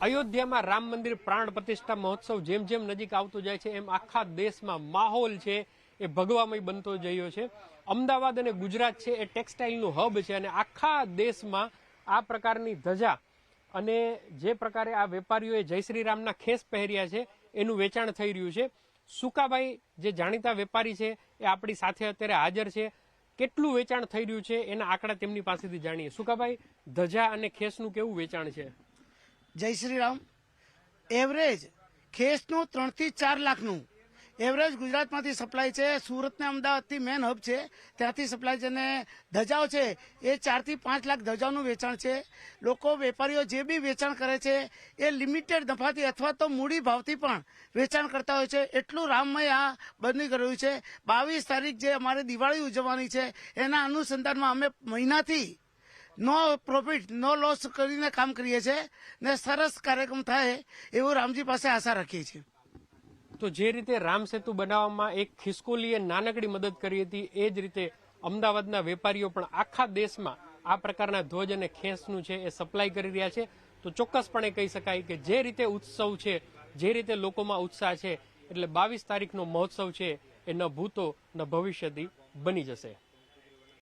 અયોધ્યામાં રામ મંદિર પ્રાણ પ્રતિષ્ઠા મહોત્સવ જેમ જેમ નજીક આવતો જાય છે એમ આખા દેશમાં માહોલ છે એ ભગવામય બનતો જયો છે। અમદાવાદ અને ગુજરાત છે એ ટેક્સટાઇલનું હબ છે અને આખા દેશમાં આ પ્રકારની ધજા અને જે પ્રકારે આ વેપારીઓએ જય શ્રી રામના ખેસ પહેર્યા છે એનું વેચાણ થઈ રહ્યું છે। સુકાભાઈ જે જાણીતા વેપારી છે એ આપણી સાથે અત્યારે હાજર છે। કેટલું વેચાણ થઈ રહ્યું છે એના આંકડા તેમની પાસેથી જાણીએ। સુકાભાઈ, ધજા અને ખેસનું કેવું વેચાણ છે? જય શ્રી રામ। એવરેજ ખેસનું 3 થી 4 લાખનું એવરેજ ગુજરાતમાંથી સપ્લાય છે। સુરત ને અમદાવાદથી મેન હબ છે, ત્યાંથી સપ્લાય છે અને ધજાઓ છે એ 4 થી 5 લાખ ધજાઓનું વેચાણ છે। લોકો વેપારીઓ જે બી વેચાણ કરે છે એ લિમિટેડ નફાથી અથવા તો મૂડી ભાવથી પણ વેચાણ કરતા હોય છે। એટલું રામમય આ બની ગયું છે। 22 તારીખ જે અમારે દિવાળી ઉજવવાની છે એના અનુસંધાનમાં અમે મહિનાથી નો પ્રોફિટ નો લોસ કરીને કામ કરીએ છીએ ને સરસ કાર્યક્રમ થાય એવું રામજી પાસે આશા રાખીએ છીએ। તો જે રીતે રામ સેતુ બનાવવામાં એક ખિસકોલીએ નાનકડી મદદ કરી હતી એ જ રીતે અમદાવાદના વેપારીઓ પણ આખા દેશમાં આ પ્રકારના ધ્વજ અને ખેસનું છે એ સપ્લાય કરી રહ્યા છે। તો ચોક્કસપણે કહી શકાય કે જે રીતે ઉત્સવ છે, જે રીતે લોકોમાં ઉત્સાહ છે, એટલે 22 તારીખનો મહોત્સવ છે એ ન ભૂતો ન ભવિષ્યથી બની જશે।